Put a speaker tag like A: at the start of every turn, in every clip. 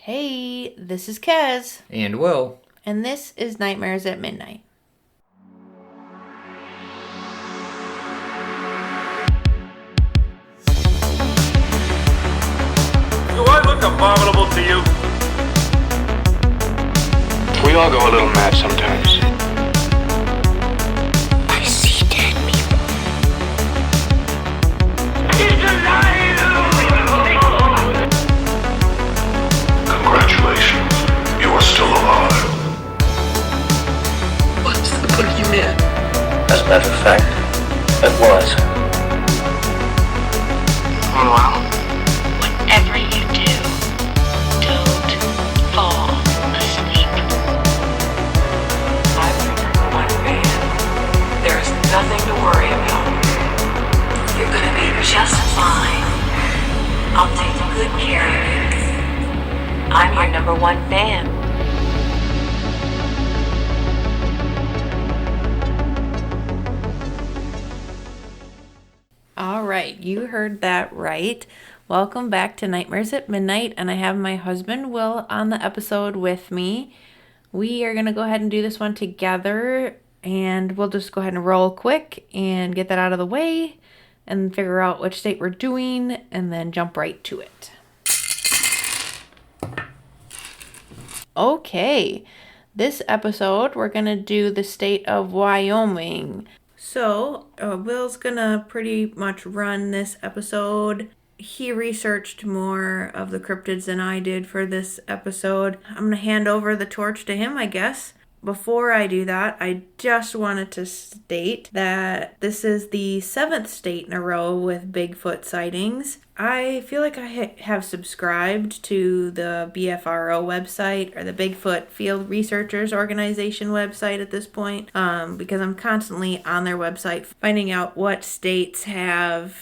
A: Hey, this is Kez.
B: And Will.
A: And this is Nightmares at Midnight.
C: Do I look abominable to you?
D: We all go a little mad sometimes.
E: I see dead people.
C: He's alive!
F: Congratulations, you are still alive.
E: What's the boogeyman?
G: As a matter of fact, it was.
E: Well, whatever you do, don't fall asleep.
H: I'm your number one fan. There's nothing to worry about.
E: You're gonna be just fine. I'll take good care of you. I'm your number one fan.
A: All right, you heard that right. Welcome back to Nightmares at Midnight, and I have my husband Will on the episode with me. We are going to go ahead and do this one together, and we'll just go ahead and roll quick and get that out of the way and figure out which state we're doing and then jump right to it. Okay, this episode we're going to do the state of Wyoming. So, Will's gonna pretty much run this episode. He researched more of the cryptids than I did for this episode. I'm gonna hand over the torch to him, I guess. Before I do that, I just wanted to state that this is the 7th state in a row with Bigfoot sightings. I feel like I have subscribed to the BFRO website or the Bigfoot Field Researchers Organization website at this point, because I'm constantly on their website finding out what states have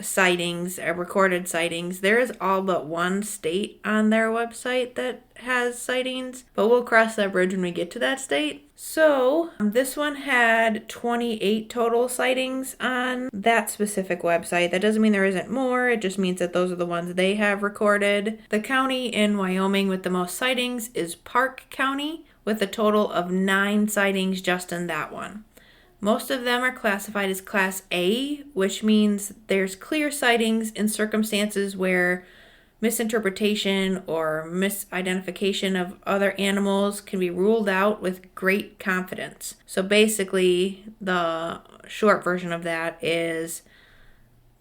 A: sightings, recorded sightings. There is all but one state on their website that has sightings, but we'll cross that bridge when we get to that state. So this one had 28 total sightings on that specific website. That doesn't mean there isn't more. It just means that those are the ones they have recorded. The county in Wyoming with the most sightings is Park County, with a total of 9 sightings just in that one. Most of them are classified as Class A, which means there's clear sightings in circumstances where misinterpretation or misidentification of other animals can be ruled out with great confidence. So basically, the short version of that is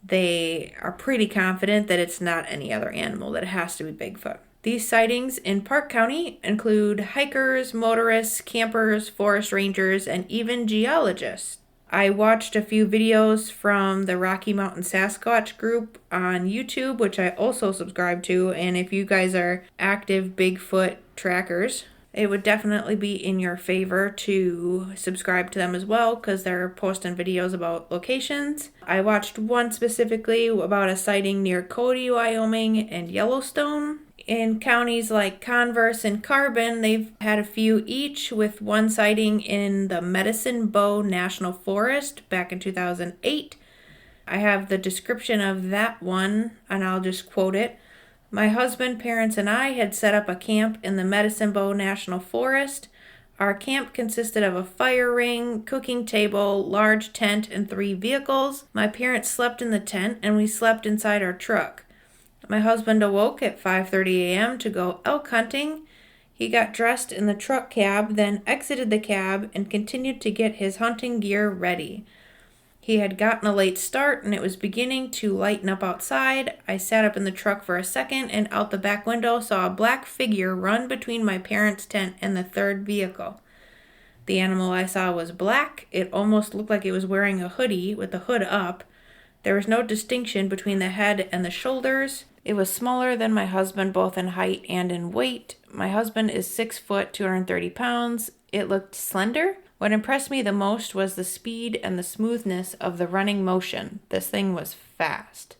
A: they are pretty confident that it's not any other animal, that it has to be Bigfoot. These sightings in Park County include hikers, motorists, campers, forest rangers, and even geologists. I watched a few videos from the Rocky Mountain Sasquatch group on YouTube, which I also subscribe to, and if you guys are active Bigfoot trackers, it would definitely be in your favor to subscribe to them as well, because they're posting videos about locations. I watched one specifically about a sighting near Cody, Wyoming, and Yellowstone. In counties like Converse and Carbon, they've had a few each, with one sighting in the Medicine Bow National Forest back in 2008. I have the description of that one, and I'll just quote it. My husband, parents, and I had set up a camp in the Medicine Bow National Forest. Our camp consisted of a fire ring, cooking table, large tent, and 3 vehicles. My parents slept in the tent, and we slept inside our truck. My husband awoke at 5:30 a.m. to go elk hunting. He got dressed in the truck cab, then exited the cab and continued to get his hunting gear ready. He had gotten a late start and it was beginning to lighten up outside. I sat up in the truck for a second and out the back window saw a black figure run between my parents' tent and the 3rd vehicle. The animal I saw was black. It almost looked like it was wearing a hoodie with the hood up. There was no distinction between the head and the shoulders. It was smaller than my husband, both in height and in weight. My husband is 6 foot, 230 pounds. It looked slender. What impressed me the most was the speed and the smoothness of the running motion. This thing was fast.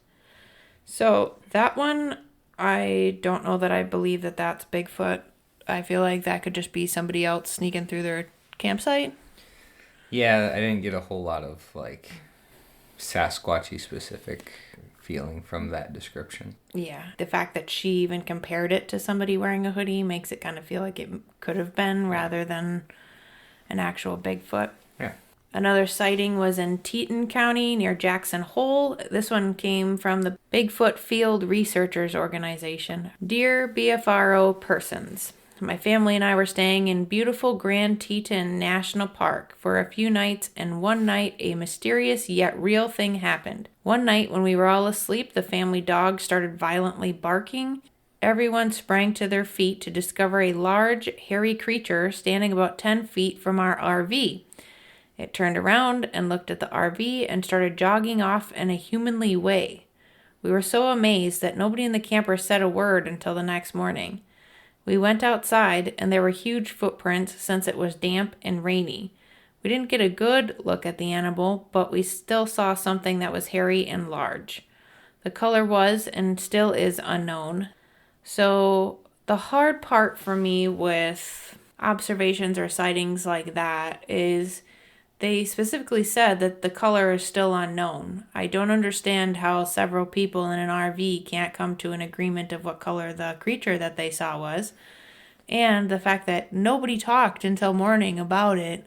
A: So that one, I don't know that I believe that that's Bigfoot. I feel like that could just be somebody else sneaking through their campsite.
B: Yeah, I didn't get a whole lot of, Sasquatchy specific feeling from that description.
A: Yeah. The fact that she even compared it to somebody wearing a hoodie makes it kind of feel like it could have been rather than an actual Bigfoot.
B: Yeah.
A: Another sighting was in Teton County near Jackson Hole. This one came from the Bigfoot Field Researchers Organization. Dear BFRO persons, my family and I were staying in beautiful Grand Teton National Park for a few nights, and one night a mysterious yet real thing happened. One night when we were all asleep, the family dog started violently barking. Everyone sprang to their feet to discover a large, hairy creature standing about 10 feet from our RV. It turned around and looked at the RV and started jogging off in a humanly way. We were so amazed that nobody in the camper said a word until the next morning. We went outside and there were huge footprints since it was damp and rainy. We didn't get a good look at the animal, but we still saw something that was hairy and large. The color was and still is unknown. So the hard part for me with observations or sightings like that is they specifically said that the color is still unknown. I don't understand how several people in an RV can't come to an agreement of what color the creature that they saw was. And the fact that nobody talked until morning about it.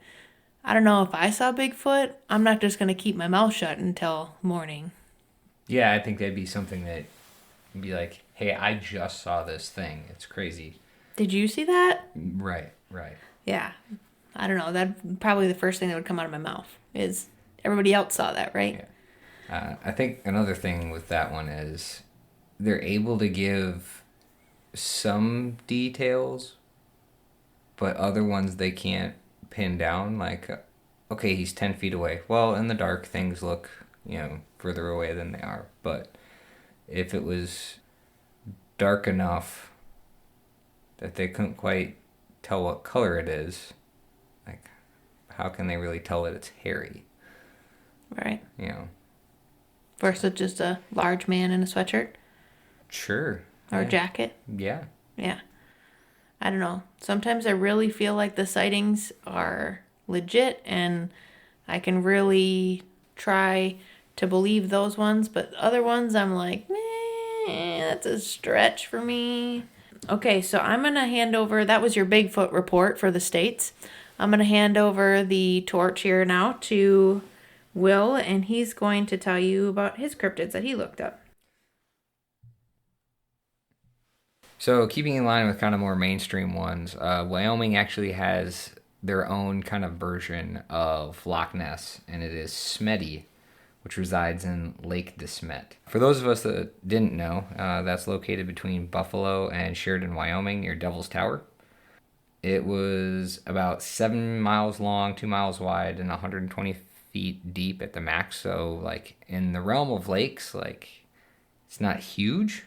A: I don't know if I saw Bigfoot. I'm not just going to keep my mouth shut until morning.
B: Yeah, I think that'd be something that would be like, hey, I just saw this thing. It's crazy.
A: Did you see that?
B: Right.
A: Yeah. I don't know. That's probably the first thing that would come out of my mouth is everybody else saw that, right?
B: Yeah. I think another thing with that one is they're able to give some details, but other ones they can't pin down. Like, okay, he's 10 feet away. Well, in the dark, things look, further away than they are. But if it was dark enough that they couldn't quite tell what color it is, like, how can they really tell that it's hairy?
A: Right.
B: Versus
A: just a large man in a sweatshirt?
B: Sure.
A: Or a jacket?
B: Yeah.
A: Yeah. I don't know. Sometimes I really feel like the sightings are legit and I can really try to believe those ones, but other ones I'm like, that's a stretch for me. Okay, so I'm going to hand over, that was your Bigfoot report for the States. I'm going to hand over the torch here now to Will, and he's going to tell you about his cryptids that he looked up.
B: So keeping in line with kind of more mainstream ones, Wyoming actually has their own kind of version of Loch Ness, and it is Smetty, which resides in Lake de Smet. For those of us that didn't know, that's located between Buffalo and Sheridan, Wyoming, near Devil's Tower. It was about 7 miles long, 2 miles wide, and 120 feet deep at the max. So, like, in the realm of lakes, like, it's not huge.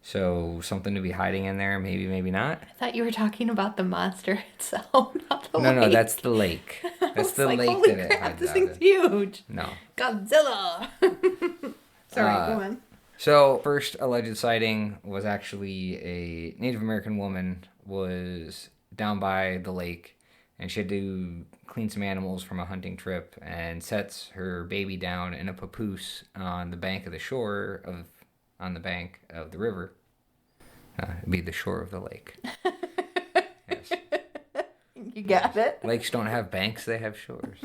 B: So, something to be hiding in there, maybe, maybe not.
A: I thought you were talking about the monster itself, not the lake.
B: No, that's the lake. That's the
A: like,
B: lake
A: holy
B: that it
A: crap,
B: hides
A: this
B: out
A: thing's
B: in.
A: huge.
B: No.
A: Godzilla. Sorry, go on.
B: So, first alleged sighting was actually a Native American woman was down by the lake, and she had to clean some animals from a hunting trip, and sets her baby down in a papoose on the bank of the shore on the bank of the river. It'd be the shore of the lake. Yes.
A: You got it.
B: Lakes don't have banks, they have shores.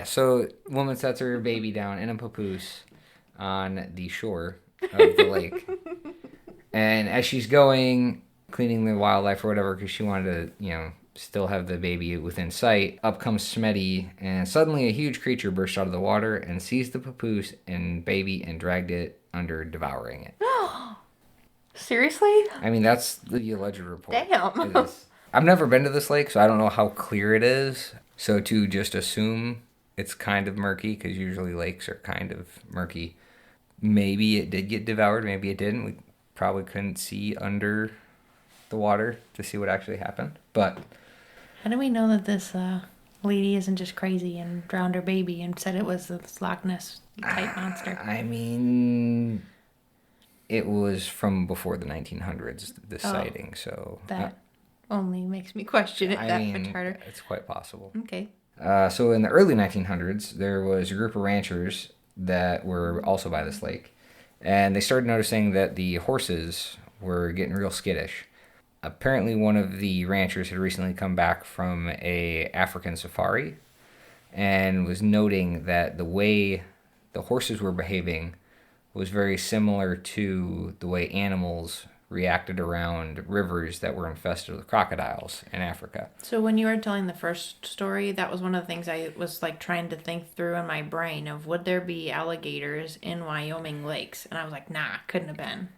B: So woman sets her baby down in a papoose on the shore of the lake. And as she's going, cleaning the wildlife or whatever, because she wanted to, still have the baby within sight, up comes Smetty, and suddenly a huge creature burst out of the water and seized the papoose and baby and dragged it under, devouring it.
A: Seriously?
B: I mean, that's the alleged report.
A: Damn.
B: I've never been to this lake, so I don't know how clear it is. So to just assume it's kind of murky, because usually lakes are kind of murky. Maybe it did get devoured, maybe it didn't. We probably couldn't see under the water to see what actually happened. But
A: how do we know that this lady isn't just crazy and drowned her baby and said it was this Loch Ness type monster?
B: I mean, it was from before the 1900s, this sighting, so
A: that only makes me question it much harder.
B: It's quite possible.
A: Okay.
B: So in the early 1900s, there was a group of ranchers that were also by this lake. And they started noticing that the horses were getting real skittish. Apparently one of the ranchers had recently come back from a African safari and was noting that the way the horses were behaving was very similar to the way animals reacted around rivers that were infested with crocodiles in Africa.
A: So when you were telling the first story, that was one of the things I was like trying to think through in my brain of would there be alligators in Wyoming lakes? And I was like, nah, couldn't have been.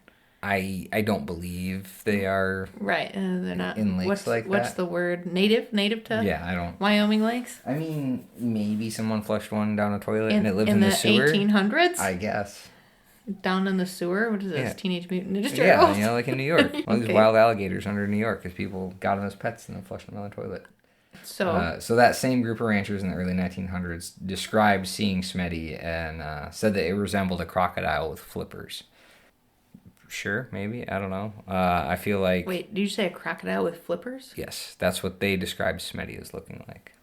B: I don't believe they are
A: right. They're not
B: in lakes like that.
A: What's the word? Native to
B: yeah, I don't.
A: Wyoming lakes?
B: I mean, maybe someone flushed one down a toilet and it lived
A: in
B: the sewer.
A: In the 1800s?
B: I guess.
A: Down in the sewer? What is this?
B: Yeah.
A: Teenage Mutant Ninja Turtles?
B: Yeah, you know, like in New York. All these
A: Okay.
B: wild alligators under New York because people got them as pets and then flushed them down the toilet.
A: So
B: that same group of ranchers in the early 1900s described seeing Smetty and said that it resembled a crocodile with flippers. Sure, maybe. I don't know. I feel like...
A: Wait, did you say a crocodile with flippers?
B: Yes, that's what they described Smetty as looking like.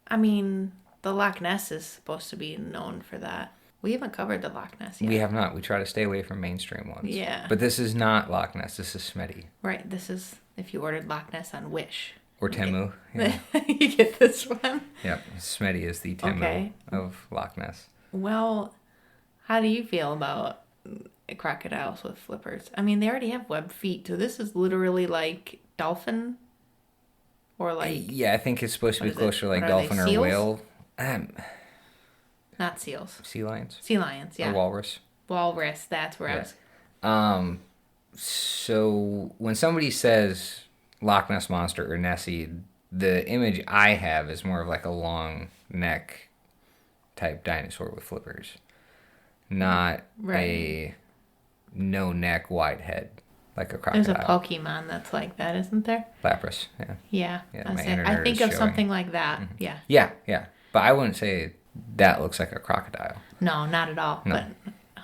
A: I mean, the Loch Ness is supposed to be known for that. We haven't covered the Loch Ness yet.
B: We have not. We try to stay away from mainstream ones.
A: Yeah.
B: But this is not Loch Ness. This is Smetty.
A: Right, this is if you ordered Loch Ness on Wish.
B: Or Temu. Yeah.
A: You get this one.
B: Yep. Smetty is the Temu of Loch Ness.
A: Well, how do you feel about crocodiles with flippers? I mean, they already have webbed feet, so this is literally like dolphin or like...
B: Yeah, I think it's supposed to be closer like
A: What are
B: dolphin
A: they,
B: or
A: seals?
B: whale.
A: Not seals.
B: Sea lions?
A: Sea lions, yeah.
B: Or walrus.
A: Walrus, that's where
B: Yeah.
A: I was...
B: So when somebody says Loch Ness Monster or Nessie, the image I have is more of like a long neck type dinosaur with flippers. Not a no neck, wide head like a crocodile.
A: There's a Pokemon that's like that, isn't there?
B: Lapras, yeah.
A: Yeah.
B: Yeah, my
A: I
B: internet
A: think
B: is
A: of
B: showing.
A: something like that. Yeah.
B: Yeah. But I wouldn't say that looks like a crocodile.
A: No, not at all.
B: No.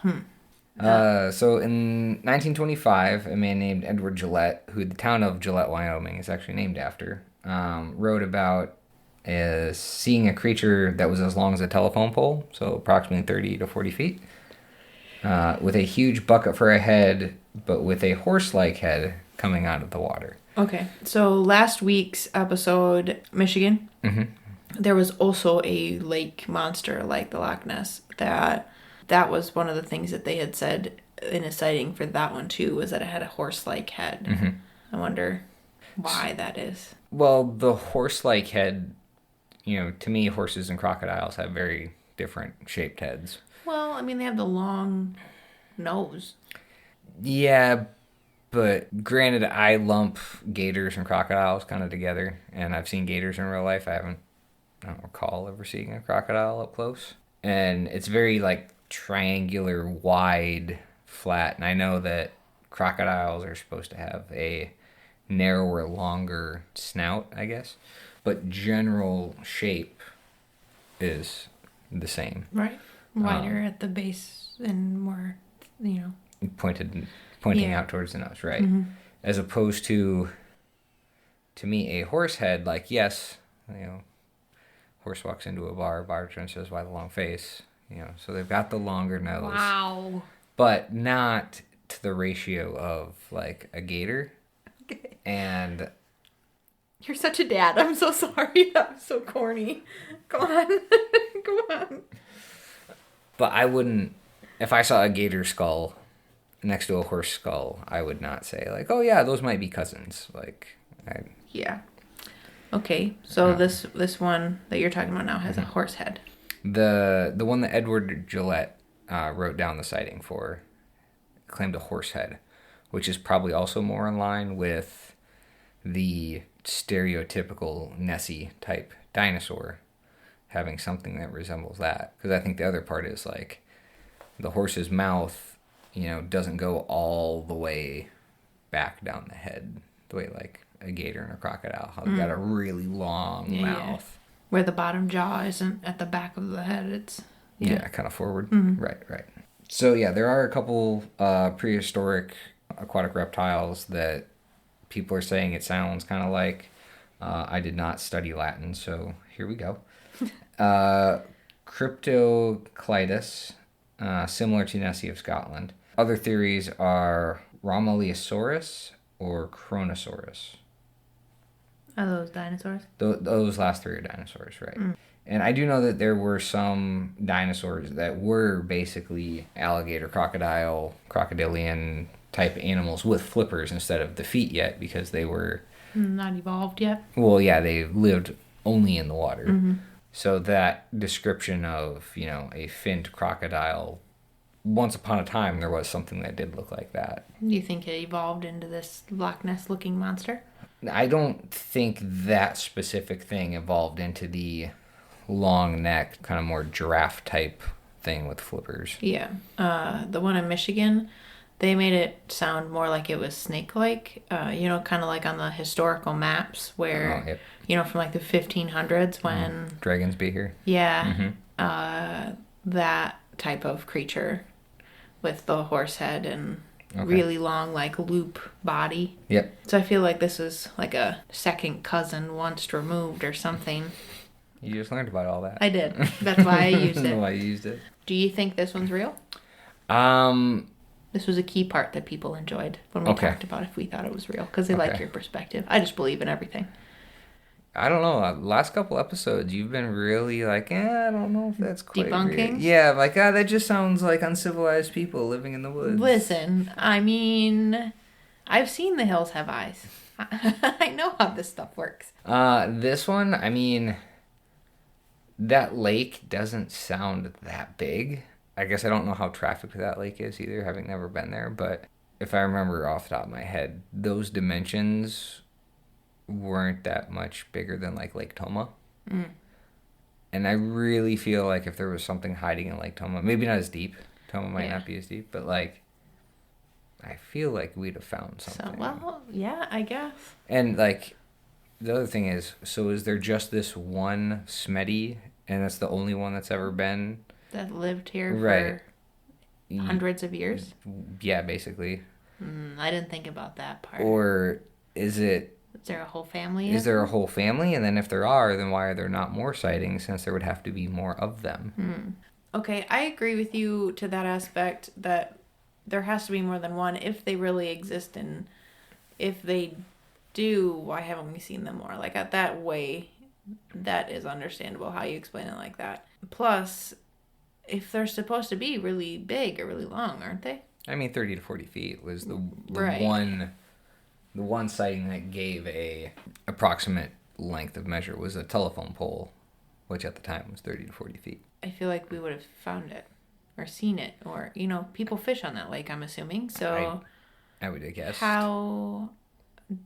A: But
B: So in 1925, a man named Edward Gillette, who the town of Gillette, Wyoming is actually named after, wrote about seeing a creature that was as long as a telephone pole, so approximately 30 to 40 feet, with a huge bucket for a head, but with a horse-like head coming out of the water.
A: okay. So last week's episode, Michigan, there was also a lake monster like the Loch Ness. That was one of the things that they had said in a sighting for that one too, was that it had a horse-like head. I wonder why that is.
B: Well, the horse-like head, to me, horses and crocodiles have very different shaped heads.
A: Well, I mean, they have the long nose.
B: Yeah, but granted, I lump gators and crocodiles kind of together, and I've seen gators in real life. I don't recall ever seeing a crocodile up close. And it's very, like, triangular, wide, flat. And I know that crocodiles are supposed to have a narrower, longer snout, I guess. But general shape is the same.
A: Right. Wider at the base and more,
B: Pointing out towards the nose, right? As opposed to me, a horse head, like, yes, horse walks into a bar turns says, why the long face? So they've got the longer nose.
A: Wow.
B: But not to the ratio of, like, a gator.
A: Okay.
B: And...
A: You're such a dad. I'm so sorry. That was so corny. Go on. Go on.
B: But I wouldn't... If I saw a gator skull next to a horse skull, I would not say, like, oh, yeah, those might be cousins. Like,
A: Yeah. Okay, so this one that you're talking about now has a horse head.
B: The one that Edward Gillette wrote down the sighting for claimed a horse head, which is probably also more in line with the stereotypical Nessie type dinosaur having something that resembles that. Because I think the other part is like the horse's mouth, doesn't go all the way back down the head the way like a gator and a crocodile. How they've got a really long mouth.
A: Where the bottom jaw isn't at the back of the head, it's...
B: Yeah, kind of forward. Right. So, yeah, there are a couple prehistoric aquatic reptiles that people are saying it sounds kind of like. I did not study Latin, so here we go. Cryptoclytus, similar to Nessie of Scotland. Other theories are Romuliosaurus or Kronosaurus.
A: Are those dinosaurs?
B: Those last three are dinosaurs, right? And I do know that there were some dinosaurs that were basically alligator, crocodilian type animals with flippers instead of the feet yet, because they were...
A: Not evolved yet?
B: Well, yeah, they lived only in the water. So that description of, a finned crocodile, once upon a time there was something that did look like that.
A: Do you think it evolved into this Loch Ness looking monster?
B: I don't think that specific thing evolved into the long neck, kind of more giraffe type thing with flippers.
A: Yeah. The one in Michigan, they made it sound more like it was snake-like, kind of like on the historical maps where, from like the 1500s when...
B: Dragons be here.
A: Yeah. That type of creature with the horse head and really long, like, loop body.
B: Yep.
A: So I feel like this is like a second cousin once removed or something.
B: You just learned about all that.
A: I did. That's why I used it.
B: That's why you used it.
A: Do you think this one's real? This was a key part that people enjoyed when we talked about if we thought it was real, because they like your perspective. I just believe in everything.
B: I don't know. Last couple episodes, you've been really like, I don't know if that's quite
A: debunking.
B: Real. Yeah, like, that just sounds like uncivilized people living in the woods.
A: Listen, I mean, I've seen The Hills Have Eyes. I know how this stuff works.
B: This one, I mean, that lake doesn't sound that big. I guess I don't know how trafficked that lake is either, having never been there. But if I remember off the top of my head, those dimensions weren't that much bigger than like Lake Toma. And I really feel like if there was something hiding in Lake Toma, maybe not as deep. Toma might not be as deep, but like, I feel like we'd have found something.
A: So, well, yeah, I guess.
B: And like, the other thing is, so is there just this one Smetty, and that's the only one that's ever been? That
A: lived here for hundreds of years?
B: Yeah, basically.
A: I didn't think about that part.
B: Or is it...
A: Is there a whole family?
B: Is there a whole family? And then if there are, then why are there not more sightings, since there would have to be more of them?
A: Okay, I agree with you to that aspect, that there has to be more than one if they really exist, and if they do, why haven't we seen them more? Like, at that way, that is understandable how you explain it like that. Plus, if they're supposed to be really big or really long, aren't they?
B: I mean, 30 to 40 feet was the one sighting that gave a approximate length of measure was a telephone pole, which at the time was 30 to 40 feet.
A: I feel like we would have found it or seen it, or, people fish on that lake, I'm assuming. So
B: I would guess.
A: How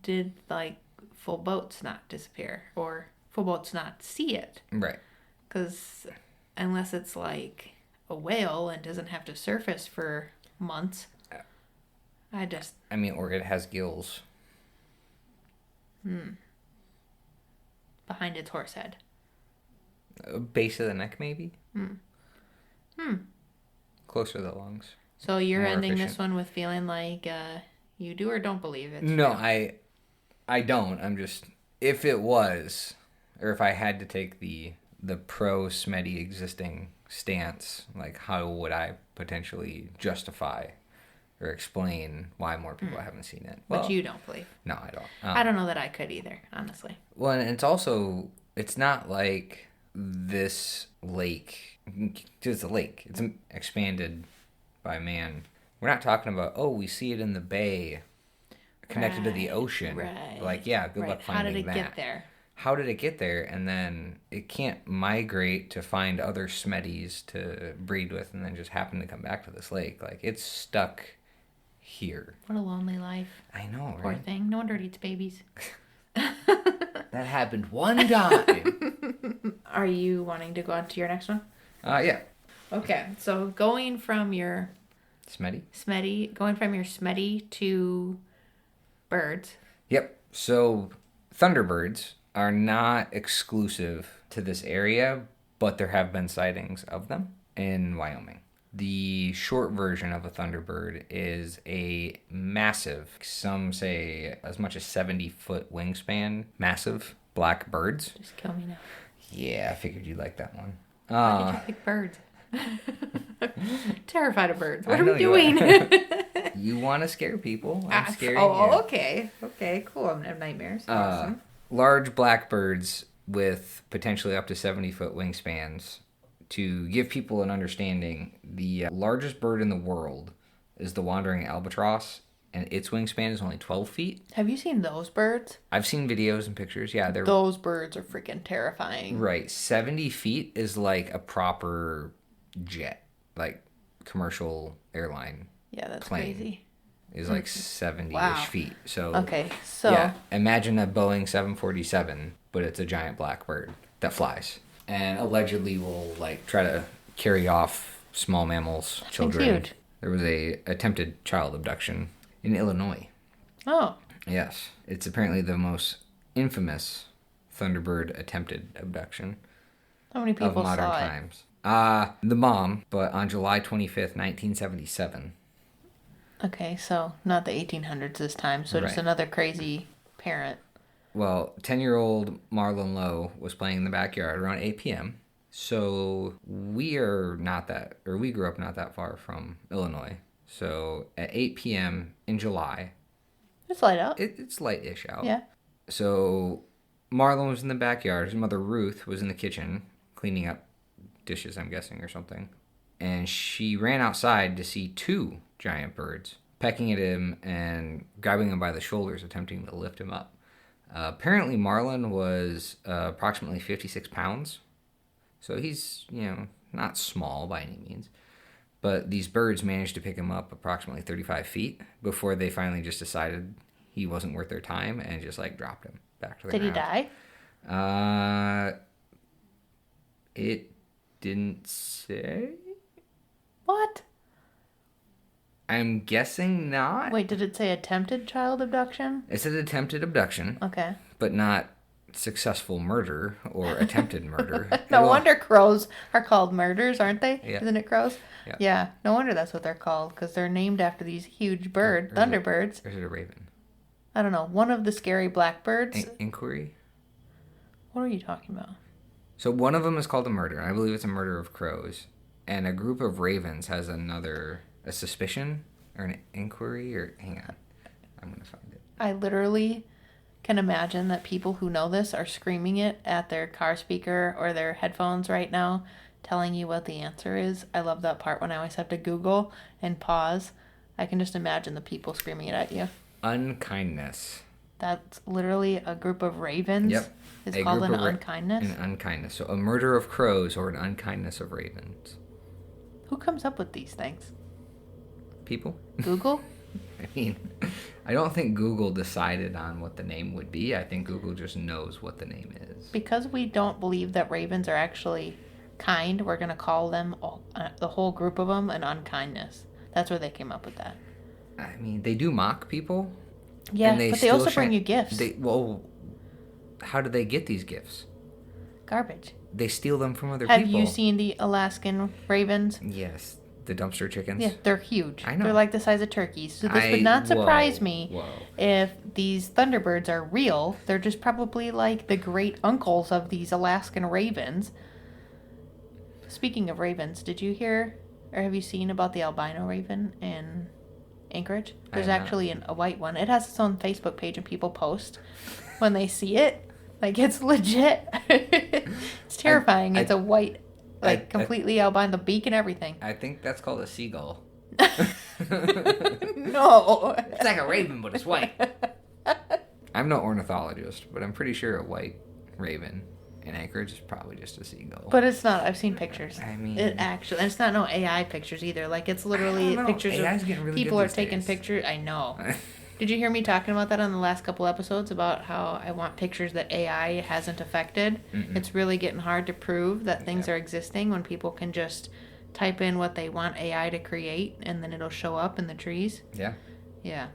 A: did, like, full boats not disappear, or full boats not see it?
B: Right.
A: Because unless it's like a whale and doesn't have to surface for months,
B: or it has gills.
A: Behind its horse head.
B: Base of the neck, maybe? Closer to the lungs.
A: So you're ending this one with feeling like you do or don't believe it?
B: No, I don't. I'm just... If it was, or if I had to take the pro-Smetty existing stance, like, how would I potentially justify or explain why more people haven't seen it?
A: Well, but you don't believe?
B: No, I don't.
A: I don't know that I could either, honestly.
B: Well, and it's not like this lake, it's a lake. It's expanded by man. We're not talking about, we see it in the bay connected to the ocean.
A: Right.
B: Like, yeah, good luck finding that.
A: How did it get there?
B: How did it get there? And then it can't migrate to find other Smetties to breed with and then just happen to come back to this lake. Like, it's stuck here.
A: What a lonely life.
B: I know, right?
A: Poor thing. No wonder it eats babies.
B: That happened one time.
A: Are you wanting to go on to your next one?
B: Yeah.
A: Okay, so going from your...
B: Smetty
A: to birds.
B: Yep. So thunderbirds are not exclusive to this area, but there have been sightings of them in Wyoming. The short version of a thunderbird is a massive, some say as much as 70-foot wingspan, massive black birds.
A: Just kill me now.
B: Yeah, I figured you'd like that one.
A: Why did you pick birds? Terrified of birds. What
B: I
A: are
B: know
A: we
B: you are.
A: doing?
B: You want to scare people. I'm scaring you.
A: Oh, okay. Okay, cool. I have nightmares. Awesome.
B: Large blackbirds with potentially up to 70-foot wingspans. To give people an understanding, the largest bird in the world is the wandering albatross, and its wingspan is only 12 feet.
A: Have you seen those birds?
B: I've seen videos and pictures. Yeah, they're...
A: Those birds are freaking terrifying.
B: Right. 70 feet is like a proper jet, like commercial airline.
A: Yeah, that's
B: plane
A: crazy.
B: Is like 70-ish
A: Wow.
B: feet. So
A: Okay, so...
B: yeah, imagine a Boeing 747, but it's a giant black bird that flies. And allegedly will like try to carry off small mammals, children.
A: Cute.
B: There was a attempted child abduction in Illinois.
A: Oh,
B: Yes. It's apparently the most infamous Thunderbird attempted abduction
A: how many
B: of
A: people
B: modern
A: saw it?
B: times. The mom, but on July 25th, 1977.
A: Okay, so not the 1800s this time, so just
B: Right.
A: another crazy parent.
B: Well, 10-year-old Marlon Lowe was playing in the backyard around 8 p.m. So we grew up not that far from Illinois. So at 8 p.m. in July,
A: Just light out.
B: it's light-ish out.
A: Yeah.
B: So Marlon was in the backyard. His mother, Ruth, was in the kitchen cleaning up dishes, I'm guessing, or something. And she ran outside to see two giant birds pecking at him and grabbing him by the shoulders, attempting to lift him up. Apparently, Marlon was approximately 56 pounds. So he's, not small by any means. But these birds managed to pick him up approximately 35 feet before they finally just decided he wasn't worth their time and just, dropped him back to the
A: Did
B: ground.
A: he die?
B: It didn't say.
A: What?
B: I'm guessing not.
A: Wait, did it say attempted child abduction?
B: It said attempted abduction,
A: Okay.
B: but not successful murder or attempted murder.
A: No wonder crows are called murders, aren't they?
B: Yeah.
A: Isn't it crows?
B: Yeah.
A: Yeah, no wonder that's what they're called, because they're named after these huge thunderbirds.
B: Or is it a raven?
A: I don't know. One of the scary blackbirds.
B: Inquiry?
A: What are you talking about?
B: So one of them is called a murder, and I believe it's a murder of crows. And a group of ravens has a suspicion or an inquiry, or hang on. I'm going to find it.
A: I literally can imagine that people who know this are screaming it at their car speaker or their headphones right now, telling you what the answer is. I love that part when I always have to Google and pause. I can just imagine the people screaming it at you.
B: Unkindness.
A: That's literally a group of ravens.
B: Yep.
A: It's
B: A
A: called
B: group
A: an
B: of
A: unkindness.
B: An unkindness. So a murder of crows or an unkindness of ravens.
A: Who comes up with these things?
B: People?
A: Google?
B: I mean, I don't think Google decided on what the name would be. I think Google just knows what the name is.
A: Because we don't believe that ravens are actually kind, we're going to call them, the whole group of them, an unkindness. That's where they came up with that.
B: I mean, they do mock people.
A: Yeah,
B: and
A: but they also bring you gifts.
B: How do they get these gifts?
A: Garbage.
B: They steal them from other people.
A: Have you seen the Alaskan ravens?
B: Yes, the dumpster chickens.
A: Yeah, they're huge.
B: I know.
A: They're like the size of turkeys. So this would not surprise me
B: Whoa.
A: if these thunderbirds are real. They're just probably like the great uncles of these Alaskan ravens. Speaking of ravens, did you hear or have you seen about the albino raven in Anchorage? There's
B: have not.
A: actually a white one. It has its own Facebook page and people post when they see it. Like, it's legit. It's terrifying. It's a white, completely albino, the beak and everything.
B: I think that's called a seagull.
A: No.
B: It's like a raven, but it's white. I'm no ornithologist, but I'm pretty sure a white raven in Anchorage is probably just a seagull.
A: But it's not. I've seen pictures.
B: I mean...
A: It actually... And it's not no AI pictures either. Like, it's literally pictures
B: AI's
A: of
B: getting really
A: people
B: good
A: are
B: these
A: taking
B: days.
A: pictures. I know. Did you hear me talking about that on the last couple episodes about how I want pictures that AI hasn't affected?
B: Mm-mm.
A: It's really getting hard to prove that things are existing when people can just type in what they want AI to create and then it'll show up in the trees.
B: Yeah.
A: Yeah.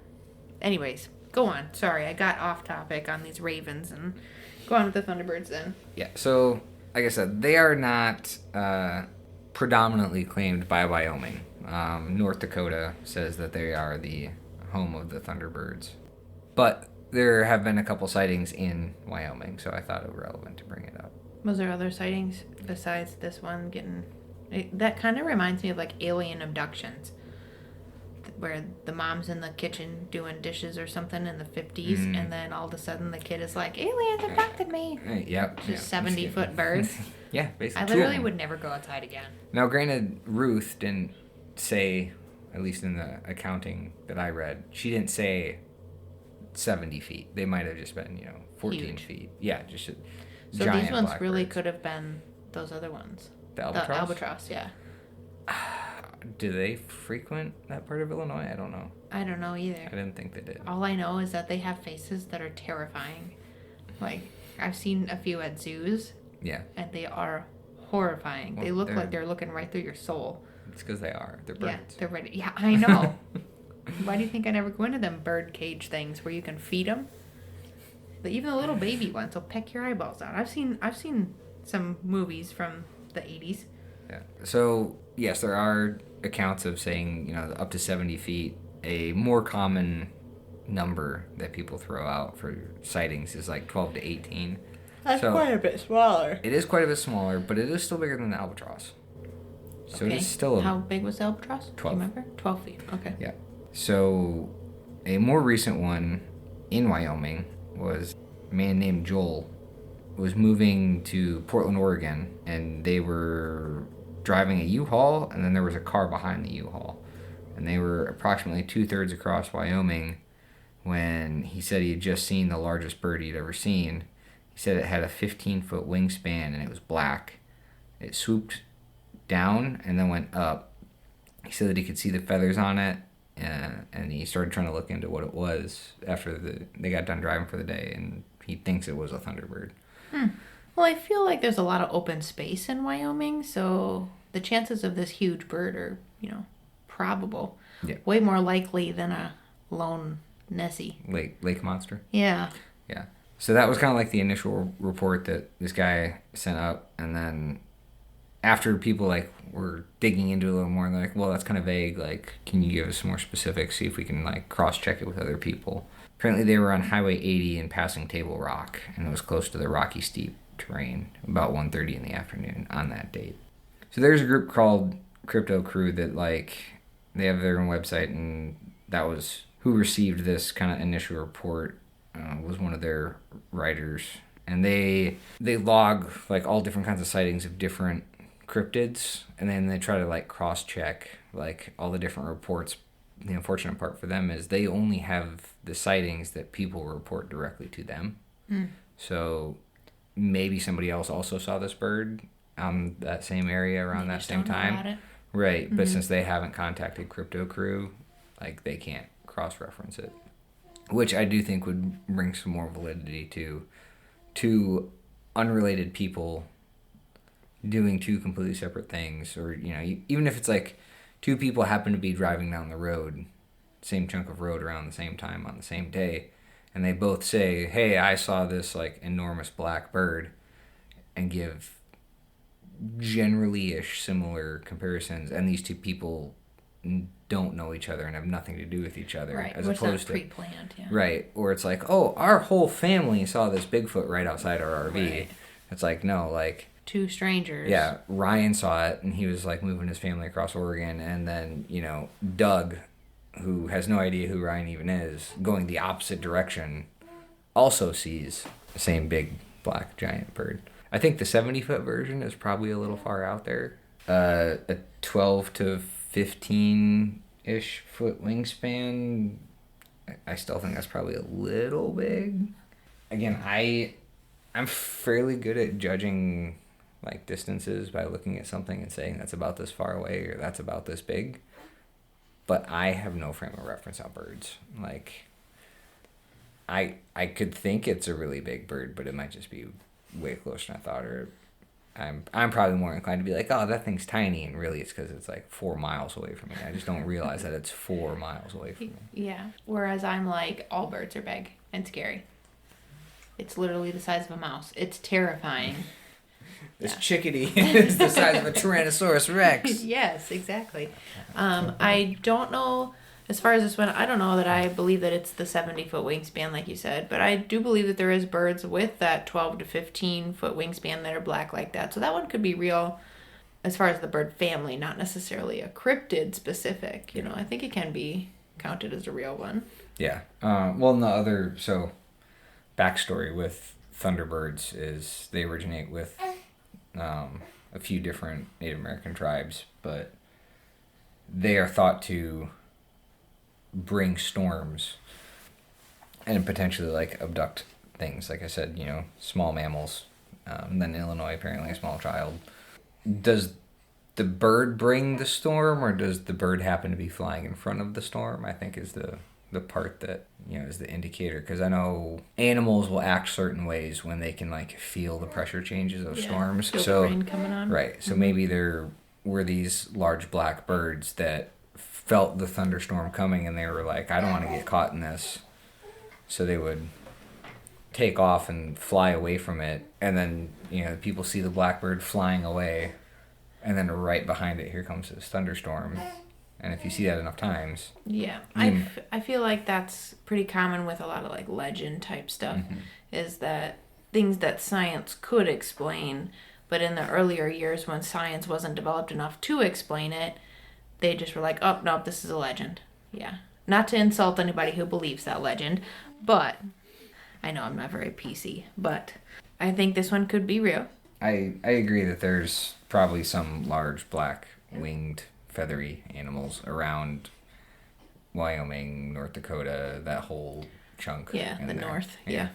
A: Anyways, go on. Sorry, I got off topic on these ravens and go on with the thunderbirds then.
B: Yeah, so, like I said, they are not predominantly claimed by Wyoming. North Dakota says that they are the home of the thunderbirds. But there have been a couple sightings in Wyoming, so I thought it relevant to bring it up.
A: Was there other sightings besides this one that kind of reminds me of like alien abductions, where the mom's in the kitchen doing dishes or something in the 50s, and then all of a sudden the kid is like, aliens abducted me.
B: Yep.
A: Just 70-foot bird.
B: Yeah, basically.
A: I literally would never go outside again.
B: Now, granted, Ruth didn't say, at least in the accounting that I read, she didn't say 70 feet. They might have just been, 14
A: Huge.
B: feet. Yeah, just
A: So
B: giant
A: these ones
B: blackbirds.
A: really could have been those other ones.
B: The albatross?
A: The albatross, yeah.
B: Do they frequent that part of Illinois? I don't know.
A: I don't know
B: I
A: either.
B: didn't think they did.
A: All I know is that they have faces that are terrifying. Like, I've seen a few at zoos,
B: Yeah,
A: and they are horrifying. They
B: Well,
A: look
B: they're-
A: like they're looking right through your soul.
B: it's because they are. They're
A: Yeah,
B: birds.
A: they're ready. Yeah, I know. Why do you think I never go into them bird cage things where you can feed them? But even the little baby ones will peck your eyeballs out. I've seen some movies from the 80s.
B: Yeah. So, yes, there are accounts of saying, up to 70 feet. A more common number that people throw out for sightings is like 12 to 18.
A: That's
B: So-
A: quite a bit smaller.
B: It is quite a bit smaller, but it is still bigger than the albatross. So it is still
A: How big was the albatross?
B: 12.
A: Do you remember? 12 feet. Okay.
B: Yeah. So a more recent one in Wyoming was a man named Joel was moving to Portland, Oregon, and they were driving a U-Haul, and then there was a car behind the U-Haul. And they were approximately 2/3 across Wyoming when he said he had just seen the largest bird he'd ever seen. He said it had a 15-foot wingspan, and it was black. It swooped down and then went up. He said that he could see the feathers on it, and he started trying to look into what it was after they got done driving for the day, and he thinks it was a thunderbird.
A: Well, I feel like there's a lot of open space in Wyoming, so the chances of this huge bird are, probable.
B: Yeah.
A: Way more likely than a lone Nessie.
B: Lake monster.
A: Yeah.
B: Yeah. So that was kind of like the initial report that this guy sent up, and then after people were digging into it a little more, they're like, well, that's kind of vague. Like, can you give us some more specifics? See if we can cross-check it with other people. Apparently, they were on Highway 80 and passing Table Rock, and it was close to the rocky, steep terrain about 1:30 in the afternoon on that date. So there's a group called Crypto Crew that they have their own website, and that was who received this kind of initial report. Was one of their writers, and they log all different kinds of sightings of different cryptids, and then they try to cross-check all the different reports. The unfortunate part for them is they only have the sightings that people report directly to them. So maybe somebody else also saw this bird on that same area around that same time. Right, but since they haven't contacted Crypto Crew, they can't cross-reference it. Which I do think would bring some more validity to two unrelated people doing two completely separate things. Or, even if it's two people happen to be driving down the road, same chunk of road around the same time on the same day, and they both say, hey, I saw this enormous black bird, and give generally-ish similar comparisons, and these two people don't know each other and have nothing to do with each other,
A: Right.
B: as
A: It's
B: opposed
A: not
B: to
A: pre-planned, yeah.
B: right, or it's our whole family saw this Bigfoot right outside our RV.
A: Right.
B: It's no,
A: Two strangers.
B: yeah, Ryan saw it, and he was moving his family across Oregon, and then Doug, who has no idea who Ryan even is, going the opposite direction, also sees the same big black giant bird. I think the 70-foot version is probably a little far out there. A 12 to 15-ish foot wingspan, I still think that's probably a little big. Again, I'm fairly good at judging distances by looking at something and saying that's about this far away or that's about this big. But I have no frame of reference on birds. I could think it's a really big bird, but it might just be way closer than I thought, or I'm probably more inclined to be oh, that thing's tiny, and really it's because it's 4 miles away from me. I just don't realize that it's 4 miles away from me.
A: Yeah. Whereas I'm all birds are big and scary. It's literally the size of a mouse. It's terrifying.
B: This chickadee is the size of a Tyrannosaurus Rex.
A: Yes, exactly. I don't know As far as this one, I don't know that I believe that it's the 70-foot wingspan like you said, but I do believe that there is birds with that 12 to 15-foot wingspan that are black like that. So that one could be real as far as the bird family, not necessarily a cryptid specific. You know, I think it can be counted as a real one.
B: Yeah. Well, and the other, so backstory with thunderbirds is they originate with a few different Native American tribes, but they are thought to bring storms and potentially like abduct things. Like I said, you know, small mammals. And then Illinois, apparently a small child. Does the bird bring the storm, or does the bird happen to be flying in front of the storm? I think is the part that, you know, is the indicator. Because I know animals will act certain ways when they can like feel the pressure changes of storms.
A: Feel
B: So
A: the rain coming on.
B: right. So maybe there were these large black birds that felt the thunderstorm coming, and they were like, I don't want to get caught in this. So they would take off and fly away from it, and then, you know, people see the blackbird flying away, and then right behind it, here comes this thunderstorm. And if you see that enough times...
A: Yeah. I feel like that's pretty common with a lot of like legend type stuff, is that things that science could explain, but in the earlier years when science wasn't developed enough to explain it, they just were like, oh, no, this is a legend. Yeah. Not to insult anybody who believes that legend, but I know I'm not very PC, but I think this one could be real.
B: I agree that there's probably some large black winged feathery animals around Wyoming, North Dakota, that whole chunk.
A: Yeah, the
B: there.
A: north. Yeah.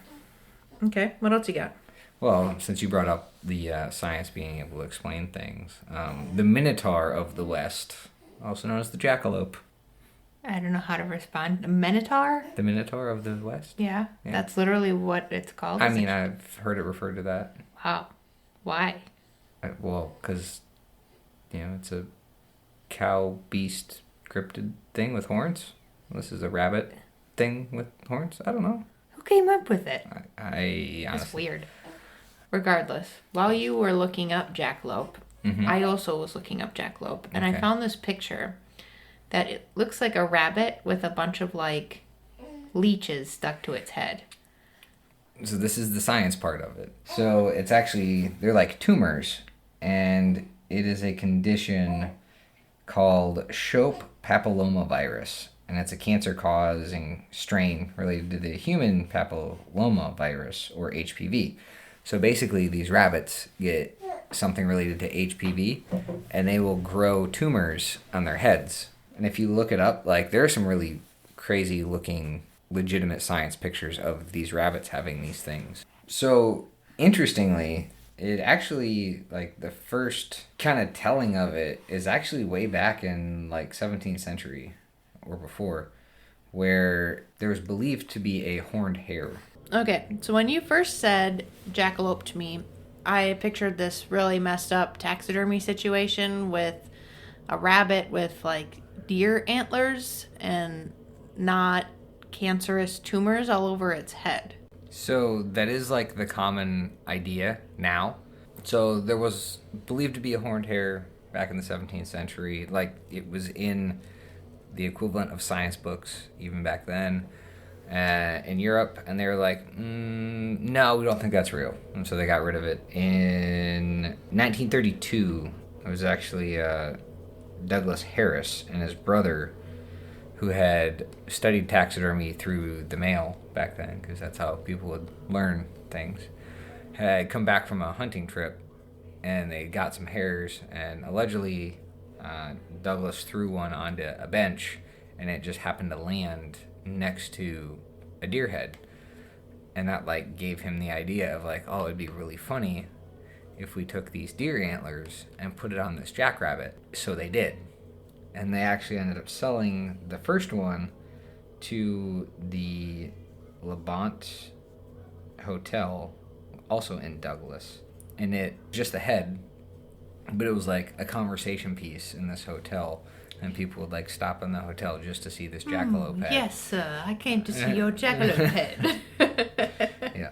A: Okay, what else you got?
B: Well, since you brought up the science being able to explain things, the Minotaur of the West, also known as the jackalope.
A: I don't know how to respond. A minotaur?
B: The Minotaur of the West?
A: Yeah, that's literally what it's called.
B: I mean, I've heard it referred to that.
A: Wow. Why?
B: Well, because, you know, it's a cow beast cryptid thing with horns. This is a rabbit thing with horns. I don't know.
A: Who came up with it?
B: I honestly...
A: That's weird. Regardless, while you were looking up jackalope, I also was looking up jackalope, and I found this picture that it looks like a rabbit with a bunch of like leeches stuck to its head.
B: So this is the science part of it. So it's actually, they're like tumors, and it is a condition called Shope papillomavirus, and it's a cancer-causing strain related to the human papillomavirus, or HPV. So basically, these rabbits get something related to HPV, and they will grow tumors on their heads. And if you look it up, like, there are some really crazy-looking, legitimate science pictures of these rabbits having these things. So, interestingly, it actually, like, the first kind of telling of it is actually way back in, like, 17th century or before, where there was believed to be a horned hare.
A: Okay, so when you first said jackalope to me, I pictured this really messed up taxidermy situation with a rabbit with, like, deer antlers and not cancerous tumors all over its head.
B: So that is like the common idea now. So there was believed to be a horned hare back in the 17th century. Like, it was in the equivalent of science books even back then in Europe. And they were like, no, we don't think that's real. And so they got rid of it. In 1932, it was actually Douglas Harris and his brother, who had studied taxidermy through the mail back then, because that's how people would learn things, had come back from a hunting trip, and they got some hares, and allegedly Douglas threw one onto a bench, and it just happened to land next to a deer head. And that, like, gave him the idea of, like, oh, it'd be really funny if we took these deer antlers and put it on this jackrabbit. So they did. And they actually ended up selling the first one to the Labont Hotel, also in Douglas. And it, just the head, but it was like a conversation piece in this hotel. And people would, like, stop in the hotel just to see this jackalope head.
A: Yes, sir, I came to see your jackalope head.
B: Yeah.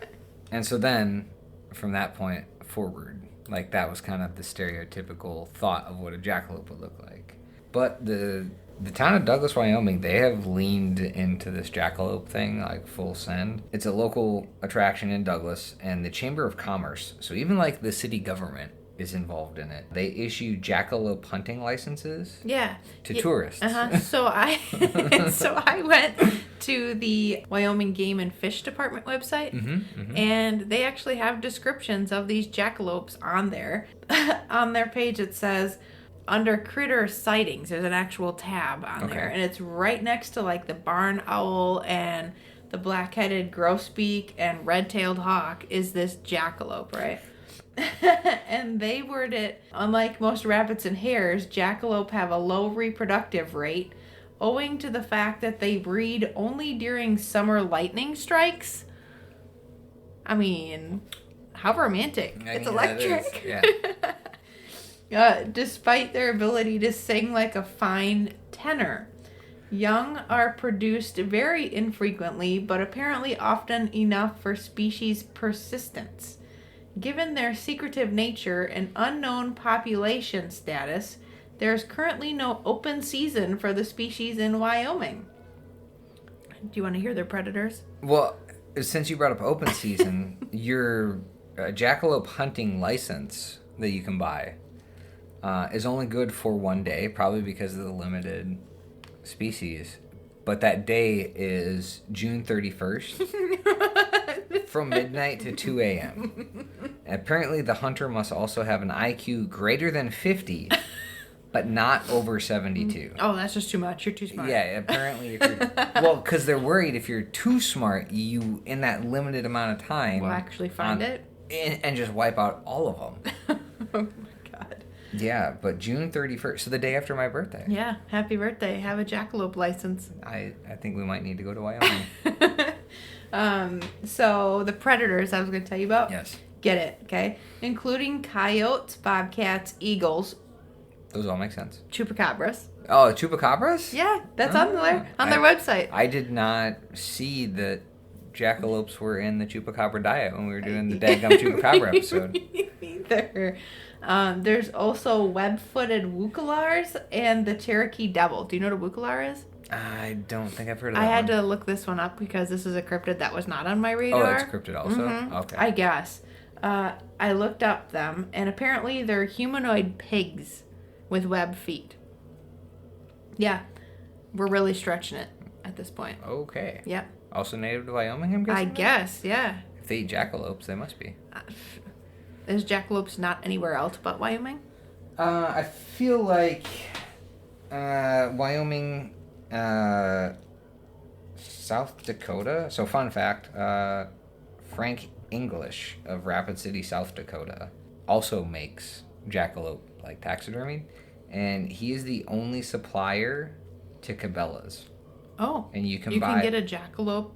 B: And so then, from that point forward, like, that was kind of the stereotypical thought of what a jackalope would look like. But the The town of Douglas, Wyoming, they have leaned into this jackalope thing like full send. It's a local attraction in Douglas, and the Chamber of Commerce, so even like the city government is involved in it. They issue jackalope hunting licenses to tourists.
A: So I went to the Wyoming Game and Fish Department website, and they actually have descriptions of these jackalopes on there. On their page it says, under critter sightings, there's an actual tab on there, and it's right next to like the barn owl and the black-headed grosbeak and red-tailed hawk is this jackalope, right? And they word it, unlike most rabbits and hares, jackalope have a low reproductive rate owing to the fact that they breed only during summer lightning strikes. I mean, how romantic. It's electric. Despite their ability to sing like a fine tenor. Young are produced very infrequently, but apparently often enough for species persistence. Given their secretive nature and unknown population status, there is currently no open season for the species in Wyoming. Do you want to hear their predators?
B: Well, since you brought up open season, your jackalope hunting license that you can buy is only good for one day, probably because of the limited species. But that day is June 31st from midnight to 2 a.m. Apparently, the hunter must also have an IQ greater than 50, but not over 72.
A: Oh, that's just too much. You're too smart.
B: Yeah, apparently. If you're, well, because they're worried if you're too smart, you, in that limited amount of time...
A: will actually find it?
B: And just wipe out all of them.
A: Oh, my God.
B: Yeah, but June 31st, so the day after my birthday.
A: Yeah, happy birthday. Have a jackalope license.
B: I think we might need to go to Wyoming.
A: So the predators I was going to tell you about.
B: Yes.
A: Get it, okay? Including coyotes, bobcats, eagles.
B: Those all make sense.
A: Chupacabras.
B: Oh, chupacabras?
A: Yeah, that's on their website.
B: I did not see that jackalopes were in the chupacabra diet when we were doing the dadgum chupacabra episode.
A: Neither. There's also web-footed wukalars and the Cherokee devil. Do you know what a wukalar is?
B: I don't think I've heard of that.
A: I had to look this one up because this is a cryptid that was not on my radar.
B: Oh, that's a cryptid also?
A: Mm-hmm.
B: Okay.
A: I guess. I looked up them, and apparently they're humanoid pigs with web feet. Yeah. We're really stretching it at this point.
B: Okay.
A: Yep.
B: Also native to Wyoming, I'm guessing?
A: I guess, yeah.
B: If they eat jackalopes, they must be.
A: Is jackalopes not anywhere else but Wyoming?
B: I feel like Wyoming, South Dakota. So fun fact, Frank English of Rapid City, South Dakota, also makes jackalope like taxidermy, and he is the only supplier to Cabela's.
A: Oh,
B: and you can
A: get a jackalope